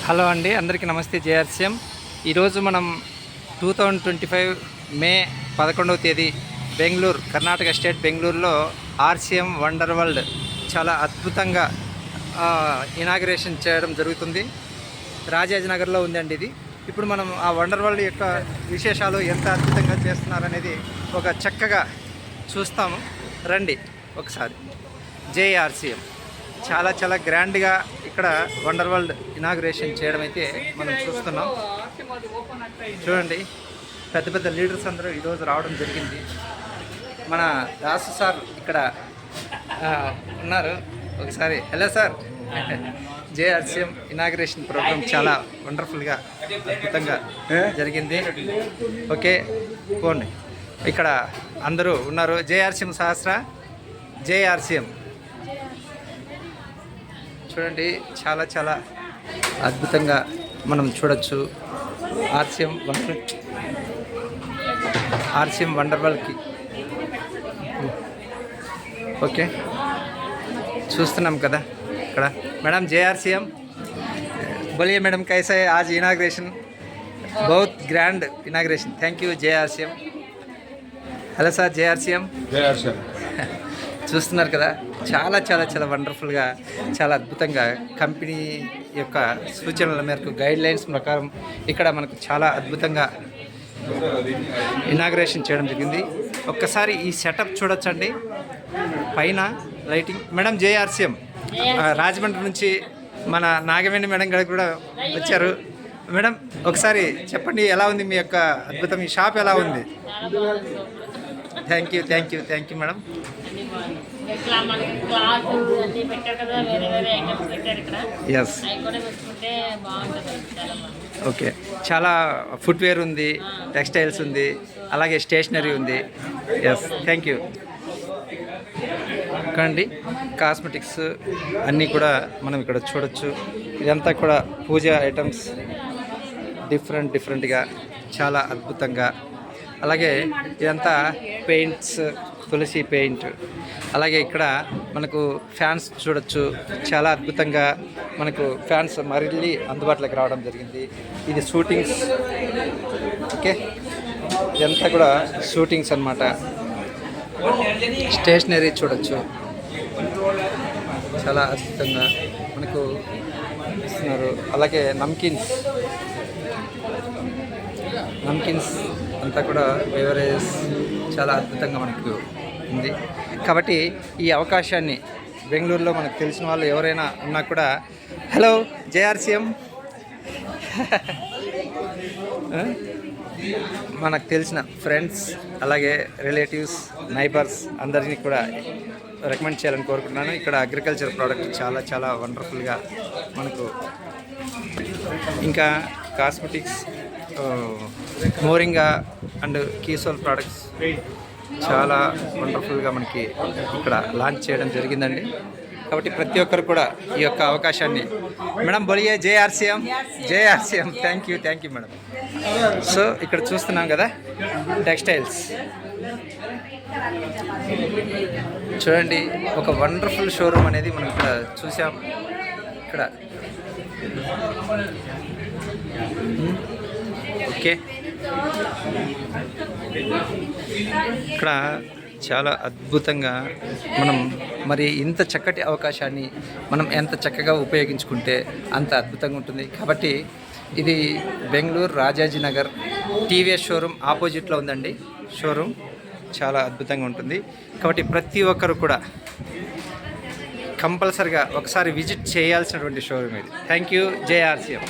Hello అండి, అందరికీ నమస్తే. జేఆర్సీఎం ఈరోజు మనం 2025 మే 11వ తేదీ బెంగళూరు, కర్ణాటక స్టేట్ బెంగళూరులో ఆర్సీఎం వండర్ వరల్డ్ చాలా అద్భుతంగా ఇనాగ్రేషన్ చేయడం జరుగుతుంది. రాజాజీనగర్లో ఉందండి ఇది. ఇప్పుడు మనం ఆ వండర్ వరల్డ్ యొక్క విశేషాలు ఎంత అద్భుతంగా చేస్తున్నారనేది ఒక చక్కగా చూస్తాము. రండి ఒకసారి. జేఆర్సీఎం చాలా గ్రాండ్గా ఇక్కడ వండర్ వరల్డ్ ఇనాగ్రేషన్ చేయడం అయితే మనం చూస్తున్నాం. చూడండి, పెద్ద లీడర్స్ అందరూ ఈరోజు రావడం జరిగింది. మన దాసు సార్ ఇక్కడ ఉన్నారు. ఒకసారి hello sir. JRCM inauguration program చాలా వండర్ఫుల్గా అద్భుతంగా జరిగింది. ఓకే, పోండి. ఇక్కడ అందరూ ఉన్నారు. జేఆర్సీఎం సహస్ర. జేఆర్సీఎం చూడండి, చాలా అద్భుతంగా మనం చూడొచ్చు. ఆర్సీఎం వండర్ వరల్డ్కి ఓకే చూస్తున్నాం కదా ఇక్కడ. మేడం జేఆర్సీఎం बोलिए मैडम, कैसा है आज इनाग्रेशन? बहुत grand inauguration. Thank you JRCM. Hello sir. JRCM చూస్తున్నారు కదా, చాలా వండర్ఫుల్గా, చాలా అద్భుతంగా కంపెనీ యొక్క సూచనల మేరకు, గైడ్లైన్స్ ప్రకారం ఇక్కడ మనకు చాలా అద్భుతంగా ఇనాగ్రేషన్ చేయడం జరిగింది. ఒక్కసారి ఈ సెటప్ చూడొచ్చండి, పైన లైటింగ్. మేడం జేఆర్సీఎం రాజమండ్రి నుంచి మన నాగవేణి మేడం గారు కూడా వచ్చారు. మేడం ఒకసారి చెప్పండి, ఎలా ఉంది మీ యొక్క అద్భుతం? ఈ షాప్ ఎలా ఉంది? Thank you madam. Yes, okay. చాలా ఫుట్వేర్ ఉంది, టెక్స్టైల్స్ ఉంది, అలాగే స్టేషనరీ ఉంది. Yes, thank you. కండి కాస్మెటిక్స్ అన్నీ కూడా మనం ఇక్కడ చూడొచ్చు. ఇదంతా కూడా పూజా ఐటమ్స్, డిఫరెంట్గా చాలా అద్భుతంగా. అలాగే ఇదంతా పెయింట్స్, తులసి పెయింట్. అలాగే ఇక్కడ మనకు ఫ్యాన్స్ చూడొచ్చు, చాలా అద్భుతంగా మనకు ఫ్యాన్స్ మళ్ళీ అందుబాటులోకి రావడం జరిగింది. ఇది షూటింగ్స్. ఓకే, ఇదంతా కూడా షూటింగ్స్ అన్నమాట. స్టేషనరీ చూడొచ్చు, చాలా అద్భుతంగా మనకు ఇస్తున్నారు. అలాగే నమ్కిన్స్ అంతా కూడా బెవరేజెస్ చాలా అద్భుతంగా మనకు ఉంది. కాబట్టి ఈ అవకాశాన్ని బెంగళూరులో మనకు తెలిసిన వాళ్ళు ఎవరైనా ఉన్నా కూడా, హలో జేఆర్సీఎం, మనకు తెలిసిన ఫ్రెండ్స్, అలాగే రిలేటివ్స్, నైబర్స్ అందరినీ కూడా రికమెండ్ చేయాలని కోరుకుంటున్నాను. ఇక్కడ అగ్రికల్చర్ ప్రోడక్ట్ చాలా వండర్ఫుల్గా మనకు, ఇంకా కాస్మెటిక్స్, మోరింగా అండ్ కీసోల్ ప్రోడక్ట్స్ చాలా వండర్ఫుల్గా మనకి ఇక్కడ లాంచ్ చేయడం జరిగిందండి. కాబట్టి ప్రతి ఒక్కరు కూడా ఈ యొక్క అవకాశాన్ని, మేడం బోలియే JRCM. Thank you madam. So ఇక్కడ చూస్తున్నాం కదా, టెక్స్టైల్స్ చూడండి, ఒక వండర్ఫుల్ షోరూమ్ అనేది మనం ఇక్కడ చూసాం. ఇక్కడ ఓకే, ఇక్కడ చాలా అద్భుతంగా మనం మరి ఇంత చక్కటి అవకాశాన్ని మనం ఎంత చక్కగా ఉపయోగించుకుంటే అంత అద్భుతంగా ఉంటుంది. కాబట్టి ఇది బెంగళూరు రాజాజీనగర్ టీవీఎస్ షోరూమ్ ఆపోజిట్లో ఉందండి. షోరూమ్ చాలా అద్భుతంగా ఉంటుంది. కాబట్టి ప్రతి ఒక్కరు కూడా కంపల్సరిగా ఒకసారి విజిట్ చేయాల్సినటువంటి షోరూమ్ ఇది. Thank you JRCM.